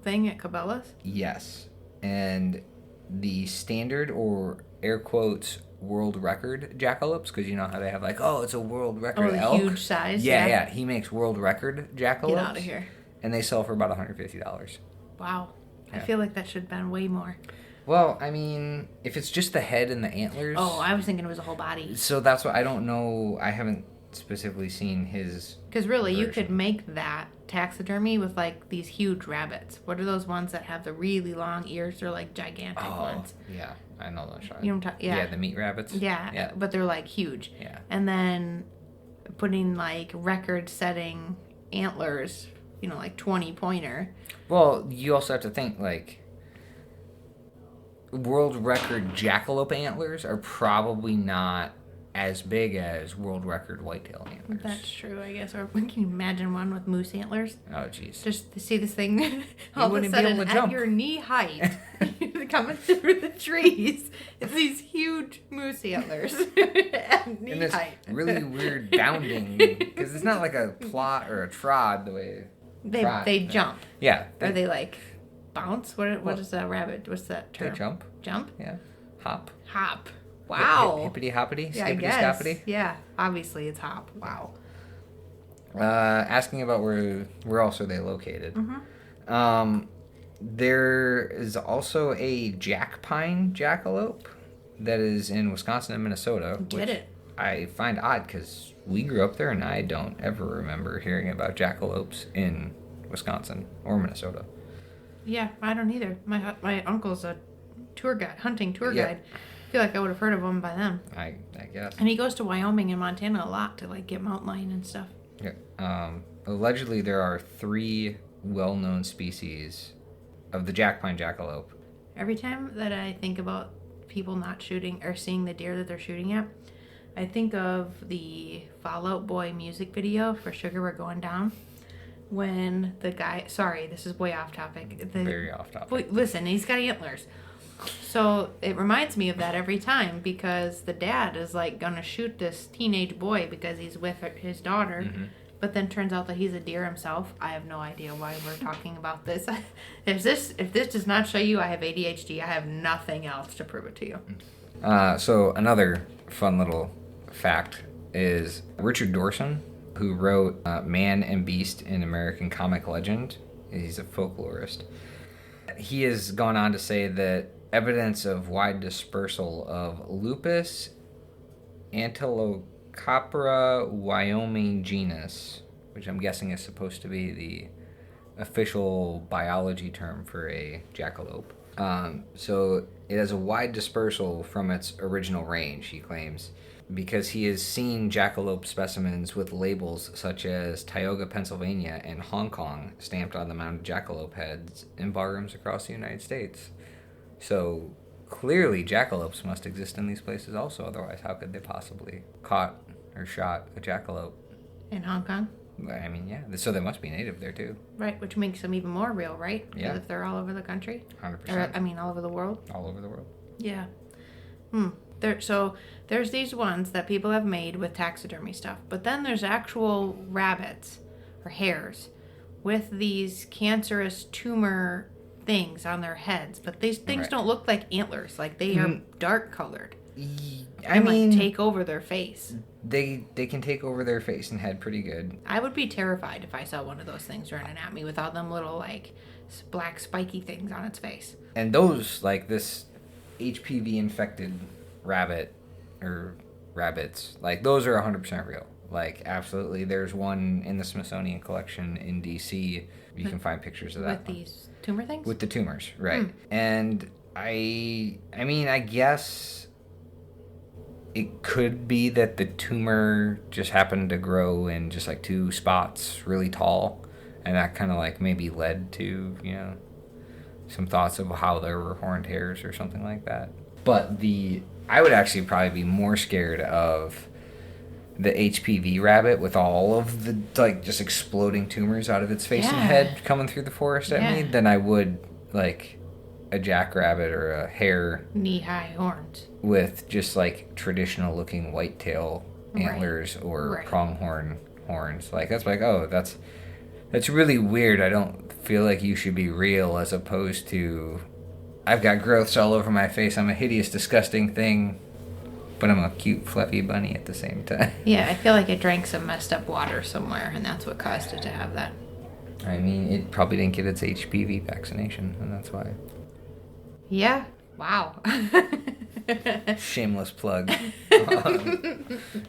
A: thing at Cabela's?
B: Yes, and the standard, or air quotes, world record jackalopes, because you know how they have like, oh, it's a world record elk.
A: Huge size.
B: Yeah. He makes world record jackalopes.
A: Get out of here.
B: And they sell for about $150.
A: Wow.
B: Yeah.
A: I feel like that should have been way more.
B: Well, I mean, if it's just the head and the antlers.
A: Oh, I was thinking it was a whole body.
B: So that's what I don't know. I haven't specifically seen his.
A: Because really,
B: version.
A: you could make that taxidermy with like these huge rabbits. What are those ones that have the really long ears? They're like gigantic ones.
B: Yeah, I know those.
A: You know what I'm talking?
B: Yeah, the meat rabbits.
A: Yeah, but they're like huge.
B: Yeah.
A: And then putting like record-setting antlers, you know, like 20-pointer.
B: Well, you also have to think like world record jackalope antlers are probably not as big as world record whitetail antlers.
A: That's true, I guess. Or can you imagine one with moose antlers?
B: Oh, jeez.
A: Just to see this thing all of a
B: wouldn't be
A: sudden
B: able to
A: at
B: jump.
A: your knee height coming through the trees. It's these huge moose antlers at knee
B: And it's
A: height.
B: really weird bounding, because it's not like a plot or a trod the way
A: They jump.
B: Yeah.
A: Or they like bounce? What is that rabbit? What's that term?
B: They jump.
A: Jump?
B: Yeah. Hop.
A: Hop. Wow.
B: Hippity hoppity.
A: Yeah, I
B: Skippity
A: guess.
B: scoppity.
A: Yeah, obviously it's hop. Wow.
B: Asking about where else are they located?
A: Mm-hmm.
B: There is also a jack pine jackalope that is in Wisconsin and Minnesota.
A: Get it.
B: I find odd because we grew up there, and I don't ever remember hearing about jackalopes in Wisconsin or Minnesota.
A: Yeah, I don't either. My uncle's a hunting tour
B: Yeah.
A: guide. I feel like I would have heard of him by then.
B: I guess.
A: And he goes to Wyoming and Montana a lot to like get mountain lion and stuff.
B: Yeah. Allegedly, there are 3 well-known species of the jack pine jackalope.
A: Every time that I think about people not shooting or seeing the deer that they're shooting at, I think of the Fall Out Boy music video for Sugar We're Going Down. When the guy, sorry, this is way off topic.
B: Very off topic.
A: Boy, listen, he's got antlers. So it reminds me of that every time because the dad is like gonna shoot this teenage boy because he's with his daughter, but then turns out that he's a deer himself. I have no idea why we're talking about this. If this does not show you I have ADHD, I have nothing else to prove it to you.
B: So another fun little fact is Richard Dorson, who wrote Man and Beast in American Comic Legend. He's a folklorist. He has gone on to say that evidence of wide dispersal of Lupus Antilocapra Wyoming genus, which I'm guessing is supposed to be the official biology term for a jackalope. So it has a wide dispersal from its original range, he claims, because he has seen jackalope specimens with labels such as Tioga, Pennsylvania, and Hong Kong stamped on the mounted jackalope heads in barrooms across the United States. So clearly jackalopes must exist in these places also, otherwise how could they possibly caught or shot a jackalope?
A: In Hong Kong?
B: I mean, yeah, so they must be native there too.
A: Right, which makes them even more real, right? Because
B: Yeah.
A: if they're all over the country.
B: 100%.
A: All over the world.
B: All over the world.
A: Yeah. There's these ones that people have made with taxidermy stuff, but then there's actual rabbits or hares with these cancerous tumor things on their heads, but these things
B: Right.
A: don't look like antlers. Like they are dark colored.
B: I mean,
A: like take over their face.
B: they can take over their face and head pretty good.
A: I would be terrified if I saw one of those things running at me with all them little like black spiky things on its face.
B: And those, like this HPV infected rabbit or rabbits, like those are 100% real. Like absolutely, there's one in the Smithsonian collection in DC. You can find pictures of that
A: With
B: one.
A: these tumor things?
B: With the tumors, right? And I mean, I guess it could be that the tumor just happened to grow in just like 2 spots really tall, and that kind of like maybe led to, you know, some thoughts of how there were horned hares or something like that. But I would actually probably be more scared of the HPV rabbit with all of the like just exploding tumors out of its face and
A: Yeah.
B: head coming through the forest at me
A: Yeah.
B: than I would like a jackrabbit or a hare
A: Knee-high horns.
B: with just like traditional looking whitetail
A: Right.
B: antlers or
A: Right.
B: pronghorn horns. Like that's like, oh, that's really weird. I don't feel like you should be real, as opposed to I've got growths all over my face. I'm a hideous, disgusting thing, but I'm a cute, fluffy bunny at the same time.
A: Yeah, I feel like it drank some messed up water somewhere, and that's what caused it to have that.
B: I mean, it probably didn't get its HPV vaccination, and that's why.
A: Yeah. Wow.
B: Shameless plug.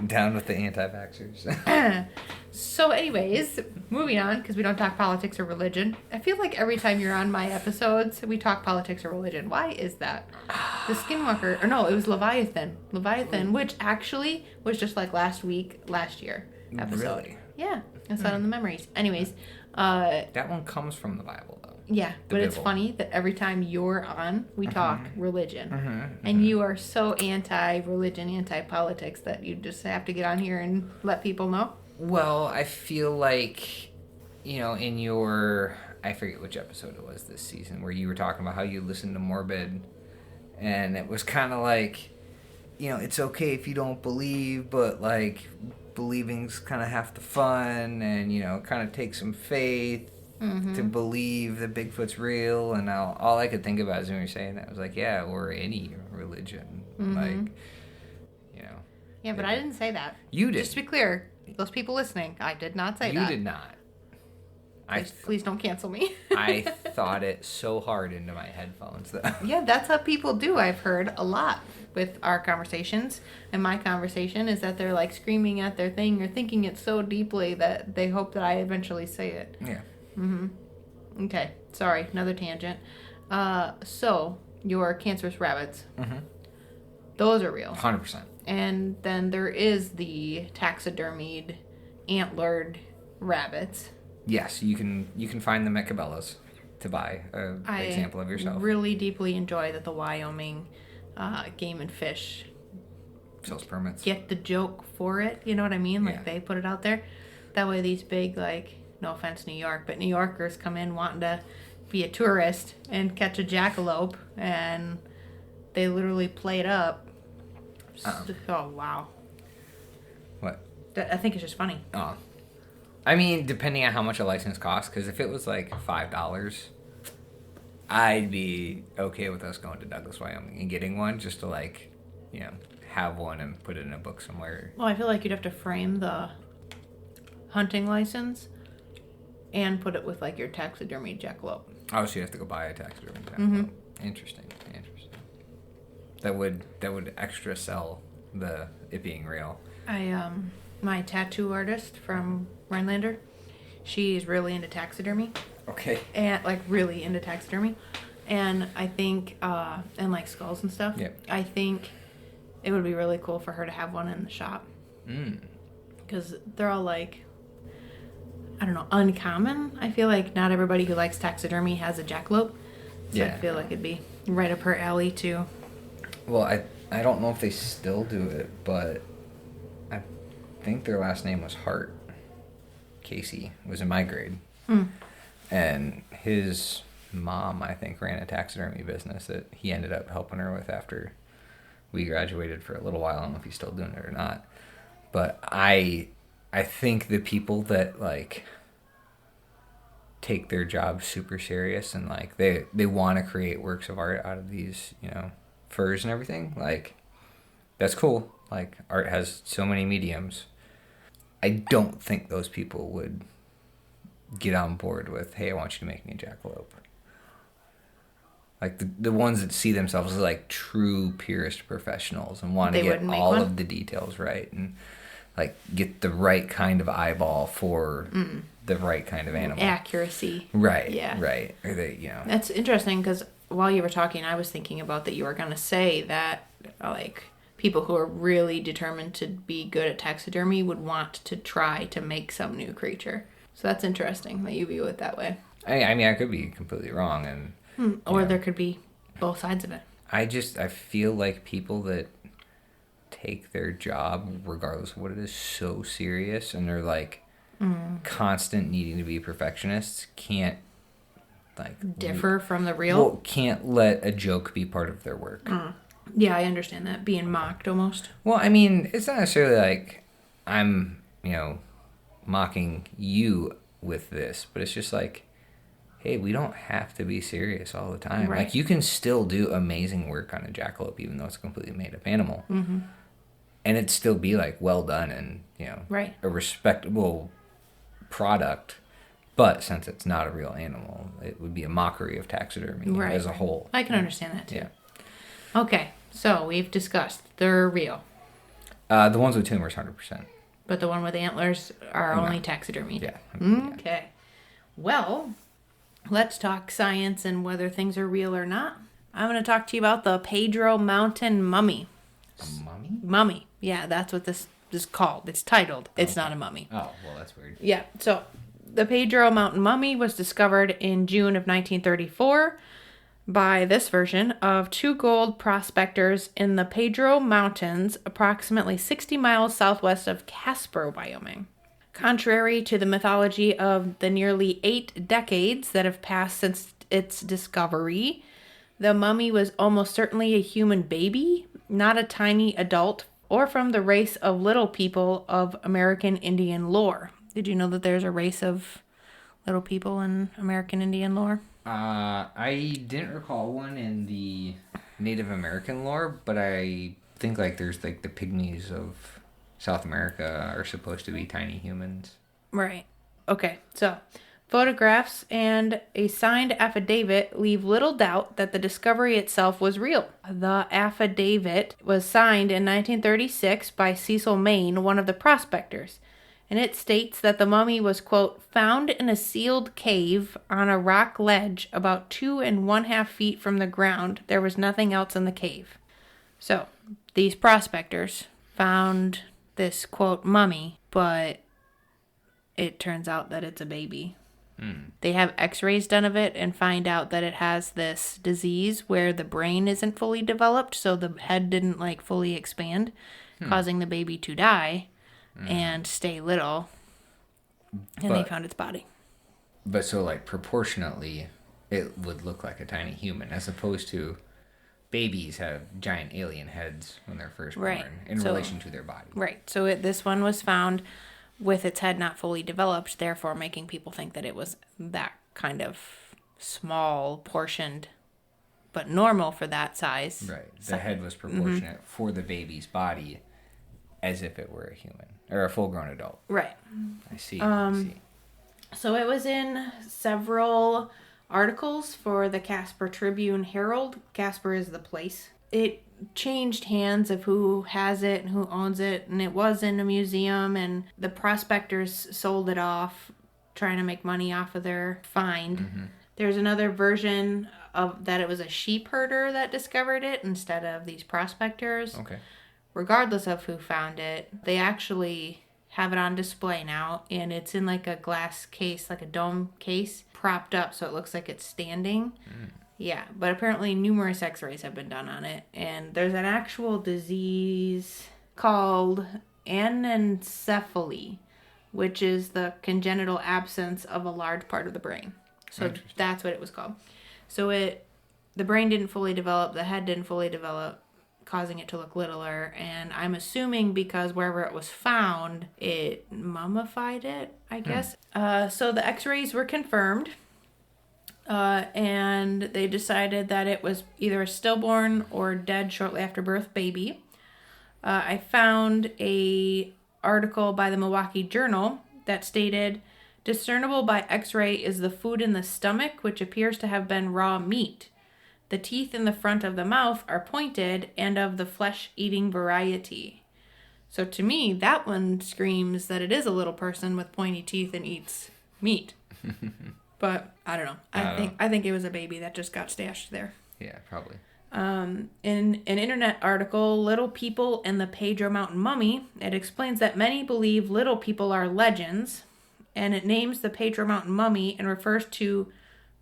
B: Down with the anti-vaxxers.
A: So anyways, moving on, because we don't talk politics or religion. I feel like every time you're on my episodes, we talk politics or religion. Why is that? The Skinwalker, or no, it was Leviathan, which actually was just like last year episode.
B: Really?
A: Yeah, I saw it on the memories. Anyways,
B: That one comes from the Bible, though.
A: yeah, but it's
B: Bible.
A: funny that every time you're on, we talk religion.
B: Mm-hmm.
A: And you are so anti-religion, anti-politics that you just have to get on here and let people know.
B: Well, I feel like, you know, in your, I forget which episode it was this season, where you were talking about how you listened to Morbid, and it was kind of like, you know, it's okay if you don't believe, but, like, believing's kind of half the fun, and, you know, kind of take some faith to believe that Bigfoot's real, and all I could think about is when you were saying that, I was like, yeah, or any religion, like, you know.
A: Yeah, but I didn't say that.
B: You did.
A: Just to be clear, those people listening, I did not say
B: You
A: that.
B: did not.
A: Please don't cancel me.
B: I thought it so hard into my headphones though.
A: Yeah, that's how people do. I've heard a lot with our conversations. And my conversation is that they're like screaming at their thing or thinking it so deeply that they hope that I eventually say it.
B: Yeah.
A: Okay, sorry, another tangent. So, your cancerous rabbits. Those are real.
B: 100%.
A: And then there is the taxidermied, antlered rabbits.
B: Yes, you can find them at Cabela's to buy an example of yourself.
A: I really deeply enjoy that the Wyoming Game and Fish
B: Sells permits.
A: get the joke for it. You know what I mean? Like,
B: Yeah.
A: they put it out there. That way these big, like, no offense, New York, but New Yorkers come in wanting to be a tourist and catch a jackalope, and they literally play it up. Oh, wow.
B: What?
A: I think it's just funny.
B: Oh. I mean, depending on how much a license costs, because if it was like $5, I'd be okay with us going to Douglas, Wyoming and getting one just to, like, you know, have one and put it in a book somewhere.
A: Well, I feel like you'd have to frame the hunting license and put it with, like, your taxidermy jackalope.
B: Oh, so you have to go buy a taxidermy jackalope. Interesting. That would extra sell it being real.
A: My tattoo artist from Rhinelander, she's really into taxidermy.
B: Okay.
A: And, like, really into taxidermy. And I think, and, like, skulls and stuff.
B: Yep.
A: I think it would be really cool for her to have one in the shop. Because they're all, like, I don't know, uncommon. I feel like not everybody who likes taxidermy has a jackalope. So I feel like it'd be right up her alley, too.
B: Well, I don't know if they still do it, but I think their last name was Hart. Casey was in my grade. And his mom, I think, ran a taxidermy business that he ended up helping her with after we graduated for a little while. I don't know if he's still doing it or not. But I think the people that, like, take their job super serious and, like, they want to create works of art out of these, you know, furs and everything, like, that's cool. Like, art has so many mediums. I don't think those people would get on board with, hey, I want you to make me a jackalope. Like, the ones that see themselves as, like, true purist professionals and want to get all of the details right and, like, get the right kind of eyeball for the right kind of animal.
A: Accuracy.
B: Right.
A: Yeah.
B: Right. Or they, you know.
A: That's interesting because while you were talking, I was thinking about that you were going to say that, like, people who are really determined to be good at taxidermy would want to try to make some new creature. So that's interesting that you view it that way.
B: I mean, I could be completely wrong. And
A: or there could be both sides of it.
B: I feel like people that take their job, regardless of what it is, so serious, and they're, like, constant needing to be perfectionists, can't, like,
A: differ from the real.
B: Well, can't let a joke be part of their work.
A: Yeah, I understand that. Being mocked almost.
B: Well, I mean, it's not necessarily like I'm, you know, mocking you with this, but it's just like, hey, we don't have to be serious all the time.
A: Right.
B: Like, you can still do amazing work on a jackalope, even though it's a completely made up animal. And it'd still be, like, well done and, you know, a respectable product. But since it's not a real animal, it would be a mockery of taxidermy as a whole.
A: I can understand that, too.
B: Yeah.
A: Okay, so we've discussed they're real.
B: The ones with tumors, 100%.
A: But the one with antlers are only taxidermy.
B: Yeah.
A: Okay. Well, let's talk science and whether things are real or not. I'm going to talk to you about the Pedro Mountain Mummy.
B: A mummy?
A: Mummy. Yeah, that's what this is called. It's titled. It's not a mummy.
B: Oh, well, that's weird.
A: Yeah, so the Pedro Mountain Mummy was discovered in June of 1934 by this version of two gold prospectors in the Pedro Mountains, approximately 60 miles southwest of Casper, Wyoming. Contrary to the mythology of the nearly 8 decades that have passed since its discovery, the mummy was almost certainly a human baby, not a tiny adult, or from the race of little people of American Indian lore. Did you know that there's a race of little people in American Indian lore?
B: I didn't recall one in the Native American lore, but I think, like, there's, like, the pygmies of South America are supposed to be tiny humans.
A: Right. Okay, so Photographs and a signed affidavit leave little doubt that the discovery itself was real. The affidavit was signed in 1936 by Cecil Maine, one of the prospectors, and it states that the mummy was, quote, found in a sealed cave on a rock ledge about 2½ feet from the ground. There was nothing else in the cave. So, these prospectors found this, quote, mummy, but it turns out that it's a baby. They have x-rays done of it and find out that it has this disease where the brain isn't fully developed, so the head didn't like fully expand, causing the baby to die and stay little. And they found its body.
B: But so like proportionately, it would look like a tiny human, as opposed to babies have giant alien heads when they're first born in relation to their body.
A: Right. So this one was found with its head not fully developed, therefore making people think that it was that kind of small, portioned, but normal for that size.
B: Right. The head was proportionate for the baby's body as if it were a human or a full-grown adult.
A: Right.
B: I see.
A: So it was in several articles for the Casper Tribune Herald. Casper is the place. It changed hands of who has it and who owns it, and it was in a museum, and the prospectors sold it off, trying to make money off of their find. There's another version of that it was a sheep herder that discovered it instead of these prospectors.
B: Okay.
A: Regardless of who found it, they actually have it on display now, and it's in like a glass case, like a dome case, propped up so it looks like it's standing. Yeah, but apparently numerous x-rays have been done on it, and there's an actual disease called anencephaly, which is the congenital absence of a large part of the brain. So that's what it was called. So the brain didn't fully develop, the head didn't fully develop, causing it to look littler, and I'm assuming because wherever it was found, it mummified it, I guess. So the x-rays were confirmed. And they decided that it was either a stillborn or dead shortly after birth baby. I found a article by the Milwaukee Journal that stated, discernible by x-ray is the food in the stomach, which appears to have been raw meat. The teeth in the front of the mouth are pointed and of the flesh-eating variety. So to me, that one screams that it is a little person with pointy teeth and eats meat. But I don't know. I think it was a baby that just got stashed there.
B: Yeah, probably.
A: In an internet article, Little People and the Pedro Mountain Mummy, it explains that many believe little people are legends, and it names the Pedro Mountain Mummy and refers to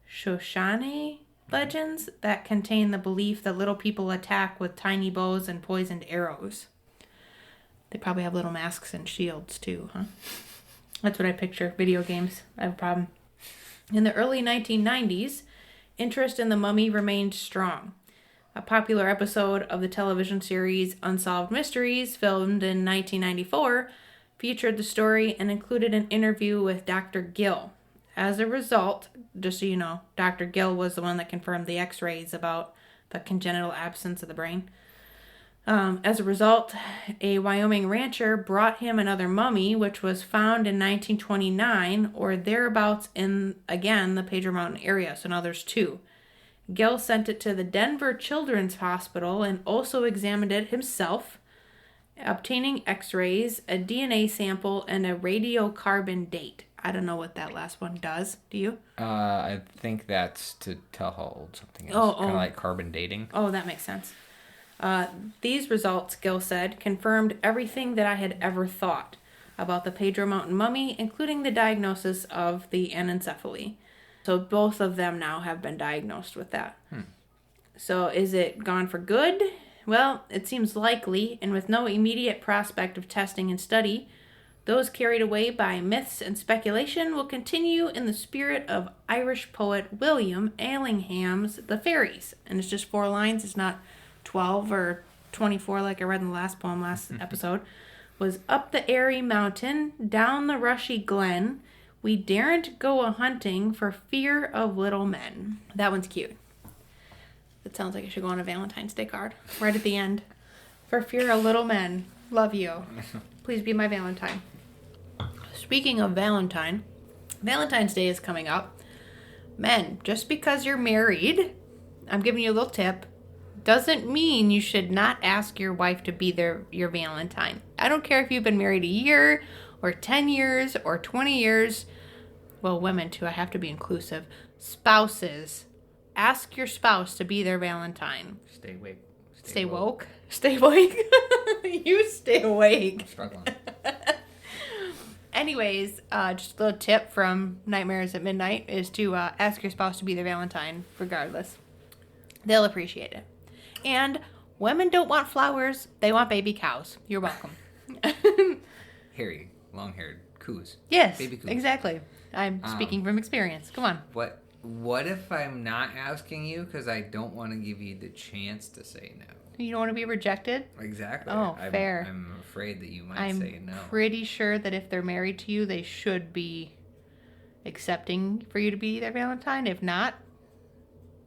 A: Shoshone legends that contain the belief that little people attack with tiny bows and poisoned arrows. They probably have little masks and shields too, huh? That's what I picture. Video games. I have a problem. In the early 1990s, interest in the mummy remained strong. A popular episode of the television series Unsolved Mysteries, filmed in 1994, featured the story and included an interview with Dr. Gill. As a result, just so you know, Dr. Gill was the one that confirmed the x-rays about the congenital absence of the brain. As a result, a Wyoming rancher brought him another mummy, which was found in 1929 or thereabouts in, again, the Pedro Mountain area. So now there's two. Gill sent it to the Denver Children's Hospital and also examined it himself, obtaining x-rays, a DNA sample, and a radiocarbon date. I don't know what that last one does. Do you?
B: I think that's to tell how old something is. Kind of like carbon dating.
A: Oh, that makes sense. These results, Gill said, confirmed everything that I had ever thought about the Pedro Mountain Mummy, including the diagnosis of the anencephaly. So both of them now have been diagnosed with that. So is it gone for good? Well, it seems likely, and with no immediate prospect of testing and study, those carried away by myths and speculation will continue in the spirit of Irish poet William Allingham's The Fairies. And it's just 4 lines, it's not 12 or 24 like I read in the last poem last episode. Was up the airy mountain, down the rushy glen, we daren't go a-hunting for fear of little men. That one's cute. It sounds like it should go on a Valentine's Day card. Right at the end. For fear of little men. Love you. Please be my Valentine. Speaking of Valentine, Valentine's Day is coming up. Men, just because you're married, I'm giving you a little tip, doesn't mean you should not ask your wife to be your Valentine. I don't care if you've been married a year or 10 years or 20 years. Well, women too, I have to be inclusive. Spouses, ask your spouse to be their Valentine.
B: Stay awake.
A: Stay woke. Stay awake. You stay awake.
B: I'm struggling.
A: Anyways, just a little tip from Nightmares at Midnight is to ask your spouse to be their Valentine regardless. They'll appreciate it. And women don't want flowers. They want baby cows. You're welcome.
B: Hairy, long-haired coos.
A: Yes,
B: Baby coos.
A: exactly. I'm speaking from experience. Come on.
B: What if I'm not asking you because I don't want to give you the chance to say no?
A: You don't want to be rejected?
B: Exactly.
A: Oh, fair.
B: I'm afraid that you might say no.
A: I'm pretty sure that if they're married to you, they should be accepting for you to be their Valentine. If not,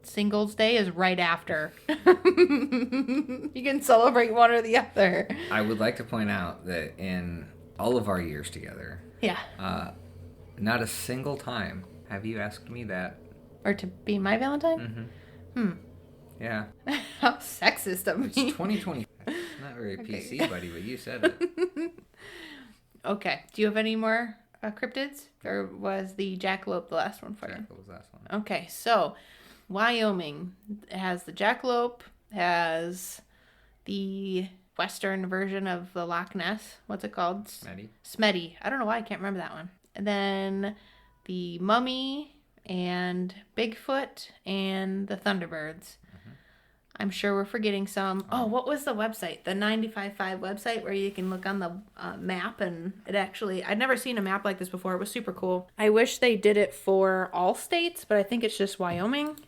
A: Singles Day is right after. You can celebrate one or the other.
B: I would like to point out that in all of our years together,
A: Yeah.
B: not a single time have you asked me that.
A: Or to be my Valentine?
B: Mm-hmm. Yeah.
A: How sexist of me.
B: It's 2020. It's not very PC, buddy, but you said it.
A: Okay. Do you have any more cryptids? Or was the jackalope the last one for you?
B: Jackal was the last one.
A: Okay, so Wyoming has the jackalope, has the western version of the Loch Ness. What's it called? Smetty. I don't know why I can't remember that one. And then the mummy and Bigfoot and the Thunderbirds. I'm sure we're forgetting some. Oh, what was the website? The 95.5 website where you can look on the map and it actually... I'd never seen a map like this before. It was super cool. I wish they did it for all states, but I think it's just Wyoming.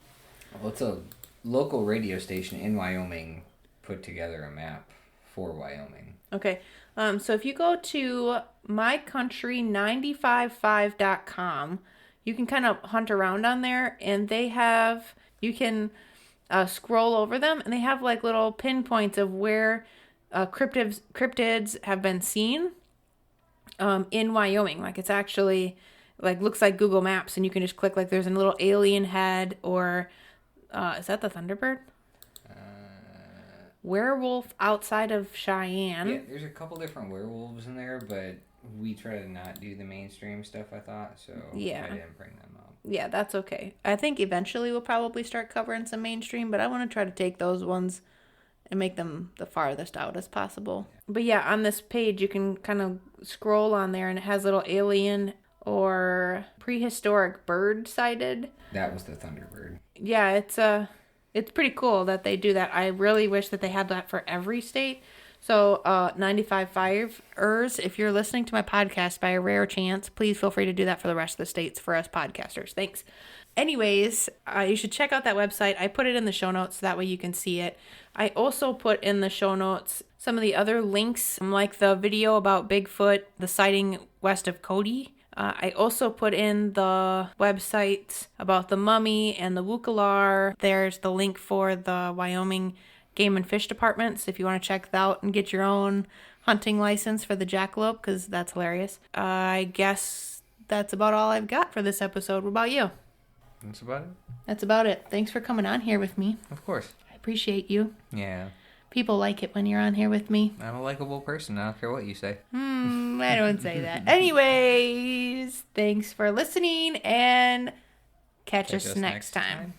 B: Well, it's a local radio station in Wyoming put together a map for Wyoming.
A: Okay. So if you go to mycountry955.com, you can kind of hunt around on there and they have... You can... scroll over them and they have like little pinpoints of where cryptids have been seen in Wyoming. Like it's actually like looks like Google Maps and you can just click like there's a little alien head or is that the Thunderbird? Werewolf outside of Cheyenne.
B: Yeah, there's a couple different werewolves in there, but we try to not do the mainstream stuff, I thought, so
A: yeah.
B: I didn't bring them up.
A: Yeah, that's okay. I think eventually we'll probably start covering some mainstream, but I want to try to take those ones and make them the farthest out as possible. Yeah. But yeah, on this page you can kind of scroll on there and it has little alien or prehistoric bird sighted.
B: That was the Thunderbird.
A: Yeah, it's pretty cool that they do that. I really wish that they had that for every state. So 95.5ers, if you're listening to my podcast by a rare chance, please feel free to do that for the rest of the states for us podcasters. Thanks. Anyways, you should check out that website. I put it in the show notes so that way you can see it. I also put in the show notes some of the other links, like the video about Bigfoot, the sighting west of Cody. I also put in the websites about the mummy and the Wukalar. There's the link for the Wyoming Game and Fish Departments if you want to check that out and get your own hunting license for the jackalope, because that's hilarious. I guess that's about all I've got for this episode. What about you?
B: That's about it.
A: That's about it. Thanks for coming on here with me.
B: Of course.
A: I appreciate you.
B: Yeah.
A: People like it when you're on here with me.
B: I'm a likable person. I don't care what you say.
A: I don't say that. Anyways, thanks for listening and catch us next time.